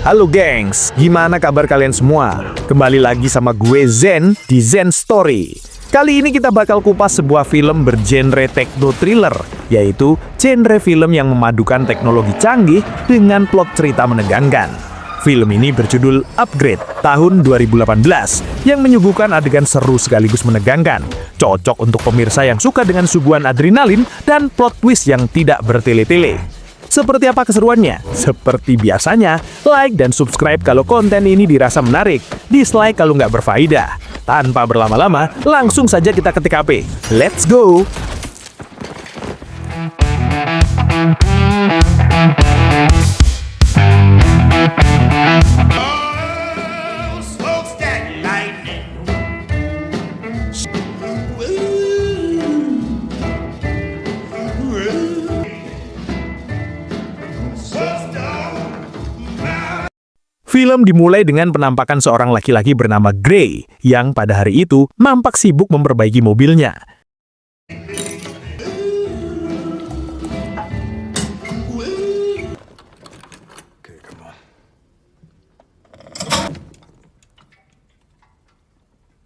Halo gengs, gimana kabar kalian semua? Kembali lagi sama gue Zen di Zen Story. Kali ini kita bakal kupas sebuah film bergenre techno thriller, yaitu genre film yang memadukan teknologi canggih dengan plot cerita menegangkan. Film ini berjudul Upgrade tahun 2018 yang menyuguhkan adegan seru sekaligus menegangkan. Cocok untuk pemirsa yang suka dengan suguhan adrenalin dan plot twist yang tidak bertele-tele. Seperti apa keseruannya? Seperti biasanya, like dan subscribe kalau konten ini dirasa menarik, dislike kalau nggak berfaedah. Tanpa berlama-lama, langsung saja kita ke TKP. Let's go! Film dimulai dengan penampakan seorang laki-laki bernama Gray yang pada hari itu nampak sibuk memperbaiki mobilnya.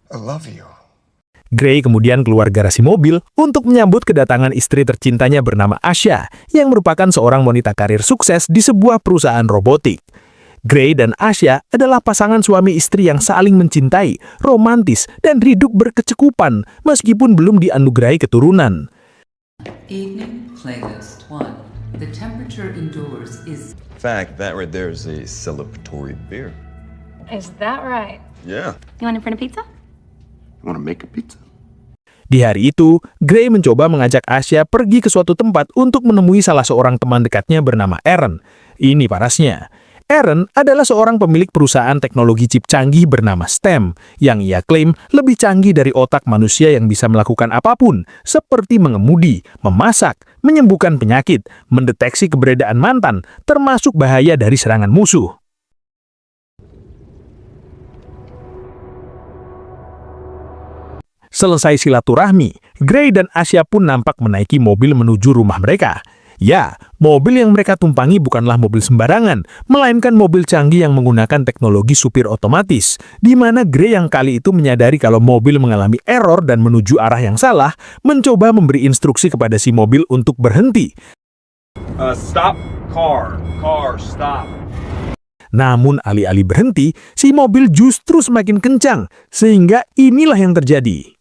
I love you. Gray kemudian keluar garasi mobil untuk menyambut kedatangan istri tercintanya bernama Asha yang merupakan seorang wanita karir sukses di sebuah perusahaan robotik. Gray dan Asha adalah pasangan suami istri yang saling mencintai, romantis, dan hidup berkecekupan meskipun belum dianugerahi keturunan. Evening playlist 1. The temperature indoors is... In fact, that right there is a celebratory beer. Is that right? Yeah. You want to print a pizza? You want to make a pizza? Di hari itu, Gray mencoba mengajak Asha pergi ke suatu tempat untuk menemui salah seorang teman dekatnya bernama Aaron. Ini parasnya. Aaron adalah seorang pemilik perusahaan teknologi chip canggih bernama STEM, yang ia klaim lebih canggih dari otak manusia yang bisa melakukan apapun, seperti mengemudi, memasak, menyembuhkan penyakit, mendeteksi keberadaan mantan, termasuk bahaya dari serangan musuh. Selesai silaturahmi, Gray dan Asha pun nampak menaiki mobil menuju rumah mereka. Ya, mobil yang mereka tumpangi bukanlah mobil sembarangan, melainkan mobil canggih yang menggunakan teknologi supir otomatis, di mana Gray yang kali itu menyadari kalau mobil mengalami error dan menuju arah yang salah, mencoba memberi instruksi kepada si mobil untuk berhenti. Stop, car, stop. Namun alih-alih berhenti, si mobil justru semakin kencang, sehingga inilah yang terjadi.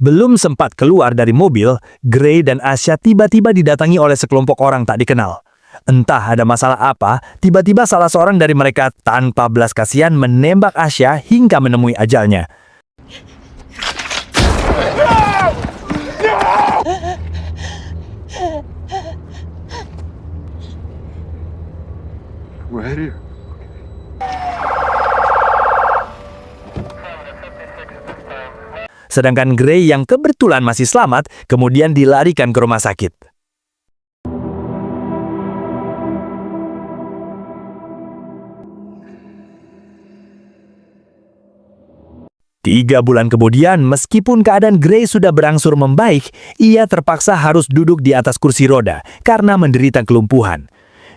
Belum sempat keluar dari mobil, Gray dan Asha tiba-tiba didatangi oleh sekelompok orang tak dikenal. Entah ada masalah apa, tiba-tiba salah seorang dari mereka tanpa belas kasihan menembak Asha hingga menemui ajalnya. Right here. Sedangkan Gray yang kebetulan masih selamat, kemudian dilarikan ke rumah sakit. Tiga bulan kemudian, meskipun keadaan Gray sudah berangsur membaik, ia terpaksa harus duduk di atas kursi roda karena menderita kelumpuhan.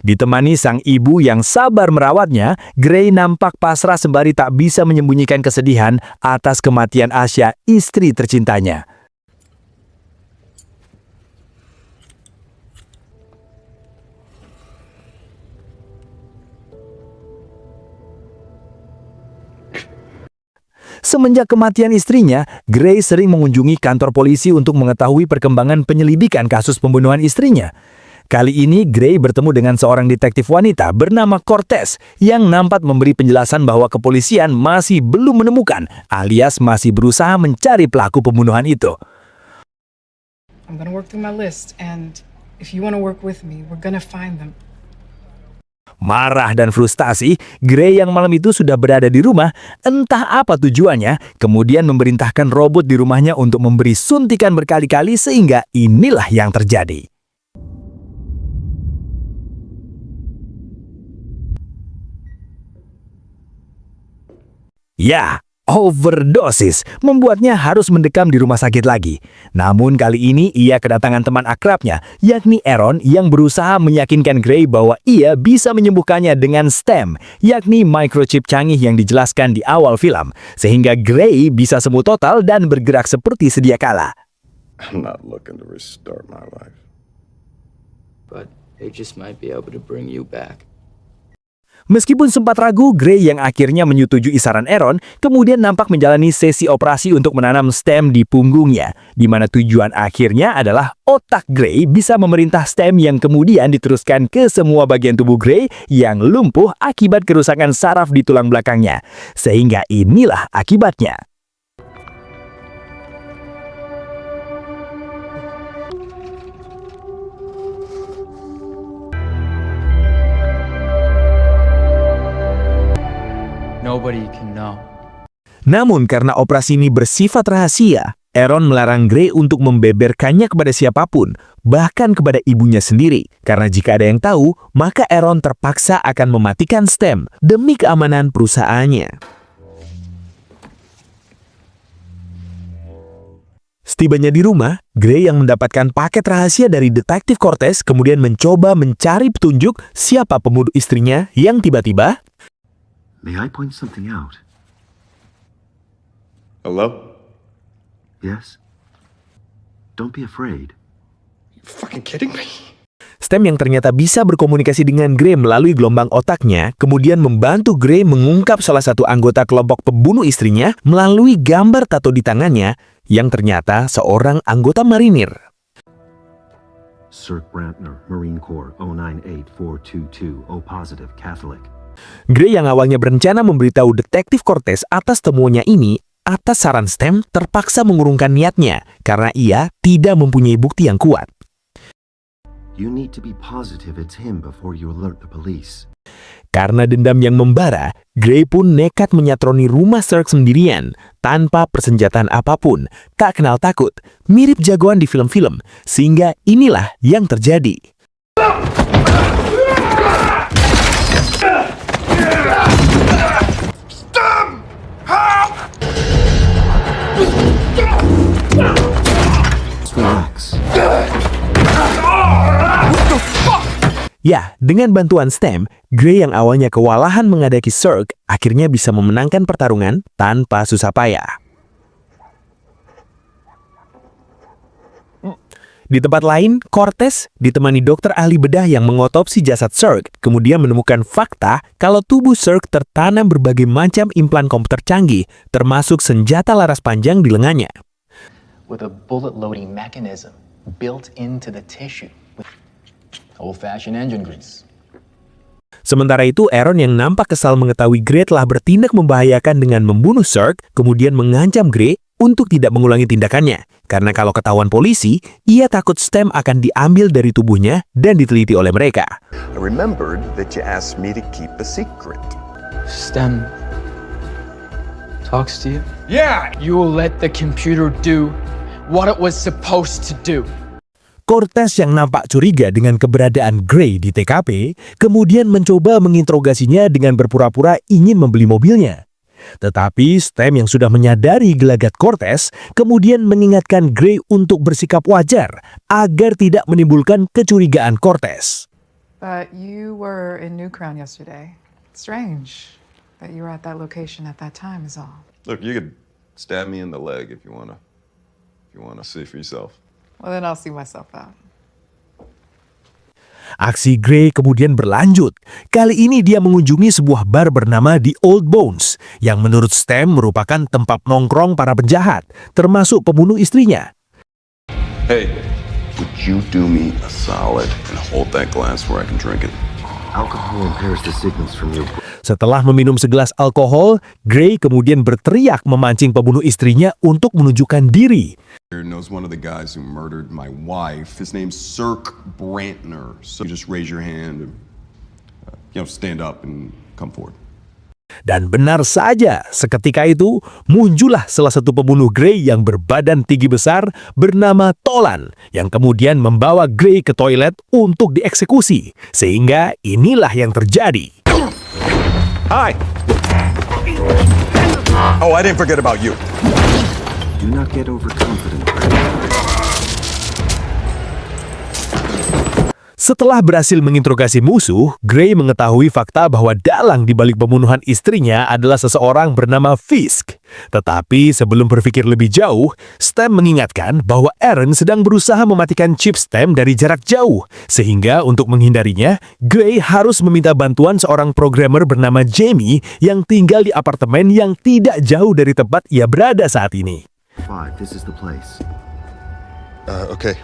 Ditemani sang ibu yang sabar merawatnya, Gray nampak pasrah sembari tak bisa menyembunyikan kesedihan atas kematian Asha, istri tercintanya. Semenjak kematian istrinya, Gray sering mengunjungi kantor polisi untuk mengetahui perkembangan penyelidikan kasus pembunuhan istrinya. Kali ini Gray bertemu dengan seorang detektif wanita bernama Cortez yang nampak memberi penjelasan bahwa kepolisian masih belum menemukan alias masih berusaha mencari pelaku pembunuhan itu. I'm gonna work through my list and if you wanna work with me, we're gonna find them. Marah dan frustasi, Gray yang malam itu sudah berada di rumah, entah apa tujuannya, kemudian memerintahkan robot di rumahnya untuk memberi suntikan berkali-kali sehingga inilah yang terjadi. Ya, overdosis, membuatnya harus mendekam di rumah sakit lagi. Namun kali ini ia kedatangan teman akrabnya, yakni Aaron yang berusaha meyakinkan Gray bahwa ia bisa menyembuhkannya dengan stem, yakni microchip canggih yang dijelaskan di awal film, sehingga Gray bisa sembuh total dan bergerak seperti sedia kala. I'm not looking to restart my life. But they just might be able to bring you back. Meskipun sempat ragu, Gray yang akhirnya menyetujui saran Aaron, kemudian nampak menjalani sesi operasi untuk menanam stem di punggungnya, di mana tujuan akhirnya adalah otak Gray bisa memerintah stem yang kemudian diteruskan ke semua bagian tubuh Gray yang lumpuh akibat kerusakan saraf di tulang belakangnya. Sehingga inilah akibatnya. Nobody can know. Namun karena operasi ini bersifat rahasia, Aaron melarang Gray untuk membeberkannya kepada siapapun, bahkan kepada ibunya sendiri. Karena jika ada yang tahu, maka Aaron terpaksa akan mematikan stem demi keamanan perusahaannya. Setibanya di rumah, Gray yang mendapatkan paket rahasia dari detektif Cortez kemudian mencoba mencari petunjuk siapa pembunuh istrinya yang tiba-tiba... May I point something out? Hello? Yes? Don't be afraid. You fucking kidding me? Stem yang ternyata bisa berkomunikasi dengan Gray melalui gelombang otaknya, kemudian membantu Gray mengungkap salah satu anggota kelompok pembunuh istrinya melalui gambar tato di tangannya, yang ternyata seorang anggota marinir. Cirque Brantner, Marine Corps, 098422, O positive, Catholic. Gray yang awalnya berencana memberitahu detektif Cortez atas temuannya ini, atas saran Stem terpaksa mengurungkan niatnya karena ia tidak mempunyai bukti yang kuat. You need to be positive it's him before you alert the police. Karena dendam yang membara, Gray pun nekat menyatroni rumah Cirque sendirian, tanpa persenjataan apapun, tak kenal takut, mirip jagoan di film-film, sehingga inilah yang terjadi. Relax. Ya, dengan bantuan Stem, Gray yang awalnya kewalahan menghadapi Cirque akhirnya bisa memenangkan pertarungan tanpa susah payah. Di tempat lain, Cortez ditemani dokter ahli bedah yang mengotopsi jasad Cirque, kemudian menemukan fakta kalau tubuh Cirque tertanam berbagai macam implan komputer canggih, termasuk senjata laras panjang di lengannya. With a bullet loading mechanism built into the tissue with old-fashioned engine grease. Sementara itu, Aaron yang nampak kesal mengetahui Gray telah bertindak membahayakan dengan membunuh Cirque, kemudian mengancam Gray untuk tidak mengulangi tindakannya. Karena kalau ketahuan polisi, ia takut Stem akan diambil dari tubuhnya dan diteliti oleh mereka. I remembered that you asked me to keep a secret. Stem talks to you? Yeah! You will let the computer do what it was supposed to do. Cortez yang nampak curiga dengan keberadaan Gray di TKP, kemudian mencoba menginterogasinya dengan berpura-pura ingin membeli mobilnya. Tetapi Stem yang sudah menyadari gelagat Cortez, kemudian mengingatkan Gray untuk bersikap wajar agar tidak menimbulkan kecurigaan Cortez. But you were in New Crown yesterday. Strange that you were at that location at that time is all. Look, you could stab me in the leg if you wanna see for yourself. Well, then I'll see myself out. Aksi Gray kemudian berlanjut. Kali ini dia mengunjungi sebuah bar bernama The Old Bones, yang menurut Stem merupakan tempat nongkrong para penjahat, termasuk pembunuh istrinya. Hey, would you do me a solid and hold that glass where I can drink it? Alcohol impairs the signals from your... Setelah meminum segelas alkohol, Gray kemudian berteriak memancing pembunuh istrinya untuk menunjukkan diri. Knows one of the guys who murdered my wife. His name's Cirque Brantner. So you just raise your hand and stand up and come forward. Dan benar saja, seketika itu muncullah salah satu pembunuh Gray yang berbadan tinggi besar bernama Tolan, yang kemudian membawa Gray ke toilet untuk dieksekusi. Sehingga inilah yang terjadi. Hi! Oh, I didn't forget about you. Do not get overconfident, Gray. Setelah berhasil menginterogasi musuh, Gray mengetahui fakta bahwa dalang di balik pembunuhan istrinya adalah seseorang bernama Fisk. Tetapi sebelum berpikir lebih jauh, Stem mengingatkan bahwa Aaron sedang berusaha mematikan chip Stem dari jarak jauh. Sehingga untuk menghindarinya, Gray harus meminta bantuan seorang programmer bernama Jamie yang tinggal di apartemen yang tidak jauh dari tempat ia berada saat ini. 5, this is the place. Okay.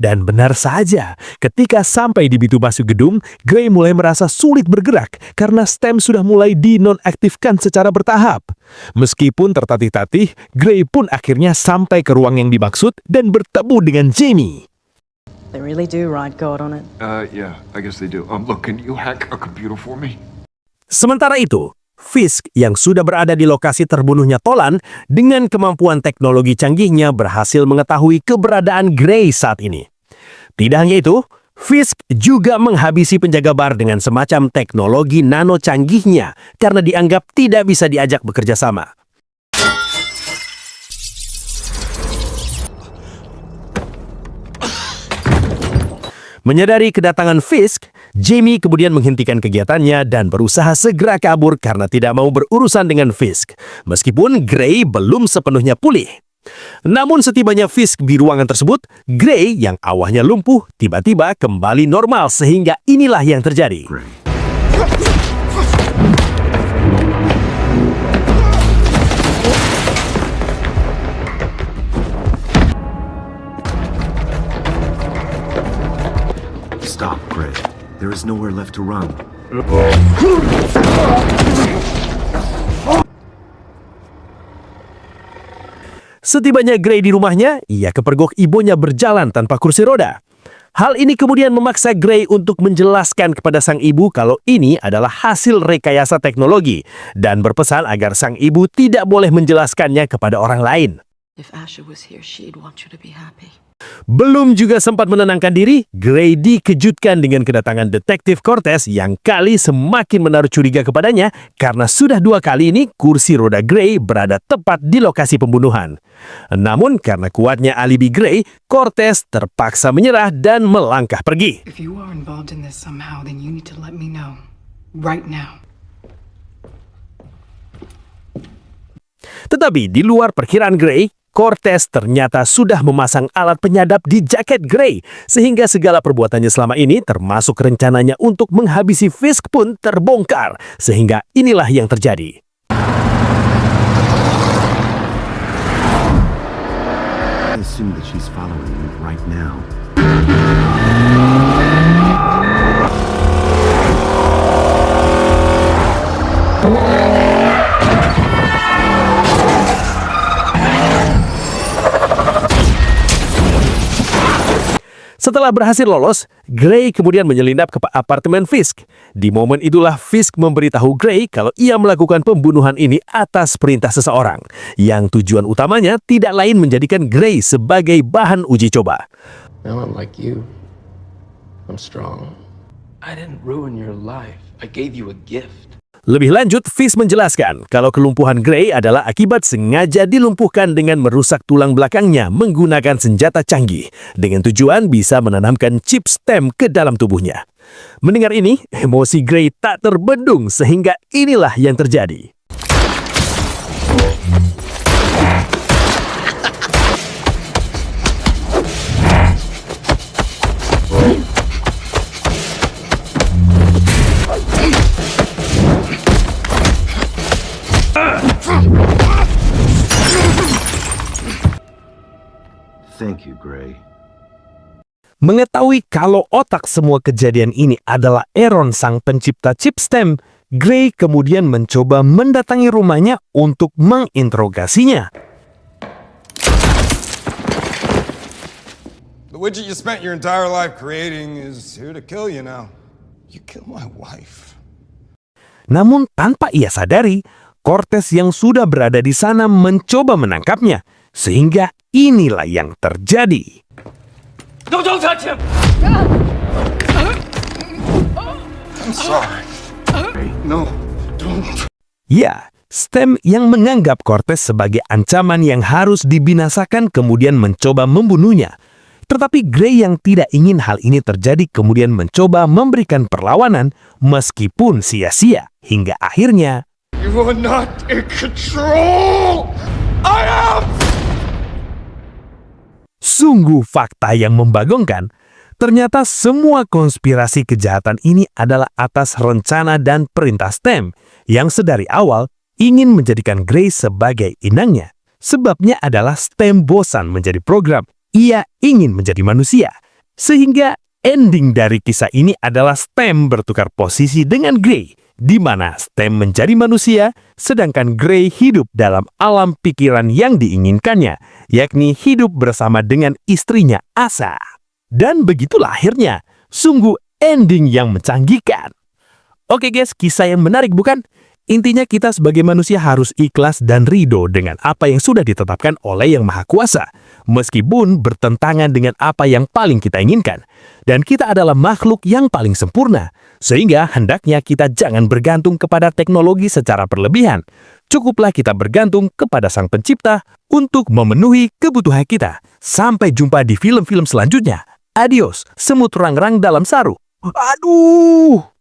Dan benar saja, ketika sampai di pintu masuk gedung, Gray mulai merasa sulit bergerak karena Stem sudah mulai dinonaktifkan secara bertahap. Meskipun tertatih-tatih, Gray pun akhirnya sampai ke ruang yang dimaksud dan bertemu dengan Jamie. They really do ride God on it. Yeah, I guess they do. Look, can you hack a computer for me? Sementara itu, Fisk yang sudah berada di lokasi terbunuhnya Tolan dengan kemampuan teknologi canggihnya berhasil mengetahui keberadaan Gray saat ini. Tidak hanya itu, Fisk juga menghabisi penjaga bar dengan semacam teknologi nano canggihnya karena dianggap tidak bisa diajak bekerja sama. Menyadari kedatangan Fisk, Jamie kemudian menghentikan kegiatannya dan berusaha segera kabur karena tidak mau berurusan dengan Fisk. Meskipun Gray belum sepenuhnya pulih. Namun setibanya Fisk di ruangan tersebut, Gray yang awalnya lumpuh tiba-tiba kembali normal sehingga inilah yang terjadi. Gray. Stop, Gray. There is nowhere left to run. Setibanya Gray di rumahnya, ia kepergok ibunya berjalan tanpa kursi roda. Hal ini kemudian memaksa Gray untuk menjelaskan kepada sang ibu kalau ini adalah hasil rekayasa teknologi dan berpesan agar sang ibu tidak boleh menjelaskannya kepada orang lain. If Asher was here, she'd want you to be happy. Belum juga sempat menenangkan diri, Gray dikejutkan dengan kedatangan detektif Cortez yang kali semakin menaruh curiga kepadanya karena sudah 2 kali ini kursi roda Gray berada tepat di lokasi pembunuhan. Namun karena kuatnya alibi Gray, Cortez terpaksa menyerah dan melangkah pergi. If you are involved in this somehow, then you need to let me know. Right now. Tetapi di luar perkiraan Gray, Cortez ternyata sudah memasang alat penyadap di jaket Gray, sehingga segala perbuatannya selama ini termasuk rencananya untuk menghabisi Fisk pun terbongkar, sehingga inilah yang terjadi. I assume that she's following you right now. Setelah berhasil lolos, Gray kemudian menyelinap ke apartemen Fisk. Di momen itulah Fisk memberitahu Gray kalau ia melakukan pembunuhan ini atas perintah seseorang, yang tujuan utamanya tidak lain menjadikan Gray sebagai bahan uji coba. Now I'm like you. I'm strong. I didn't ruin your life. I gave you a gift. Lebih lanjut, Fisk menjelaskan kalau kelumpuhan Gray adalah akibat sengaja dilumpuhkan dengan merusak tulang belakangnya menggunakan senjata canggih dengan tujuan bisa menanamkan chip Stem ke dalam tubuhnya. Mendengar ini, emosi Gray tak terbendung sehingga inilah yang terjadi. Thank you, Gray. Mengetahui kalau otak semua kejadian ini adalah Aaron sang pencipta chip Stem, Gray kemudian mencoba mendatangi rumahnya untuk menginterogasinya. The widget you spent your entire life creating is here to kill you now. You killed my wife. Namun tanpa ia sadari, Cortez yang sudah berada di sana mencoba menangkapnya, sehingga inilah yang terjadi. Don't touch him! I'm sorry. No, don't. Ya, STEM yang menganggap Cortez sebagai ancaman yang harus dibinasakan kemudian mencoba membunuhnya. Tetapi Gray yang tidak ingin hal ini terjadi kemudian mencoba memberikan perlawanan meskipun sia-sia hingga akhirnya You are not in control. I am. sungguh fakta yang membagongkan. Ternyata semua konspirasi kejahatan ini adalah atas rencana dan perintah STEM yang sedari awal ingin menjadikan Gray sebagai inangnya. Sebabnya adalah STEM bosan menjadi program, ia ingin menjadi manusia. Sehingga ending dari kisah ini adalah STEM bertukar posisi dengan Gray, di mana STEM menjadi manusia, sedangkan Gray hidup dalam alam pikiran yang diinginkannya, yakni hidup bersama dengan istrinya Asa. Dan begitulah akhirnya, sungguh ending yang mencanggihkan. Oke guys, kisah yang menarik bukan? Intinya kita sebagai manusia harus ikhlas dan ridho dengan apa yang sudah ditetapkan oleh Yang Maha Kuasa, meskipun bertentangan dengan apa yang paling kita inginkan. Dan kita adalah makhluk yang paling sempurna, sehingga hendaknya kita jangan bergantung kepada teknologi secara berlebihan. Cukuplah kita bergantung kepada Sang Pencipta untuk memenuhi kebutuhan kita. Sampai jumpa di film-film selanjutnya. Adios, semut rang-rang dalam sarung. Aduh!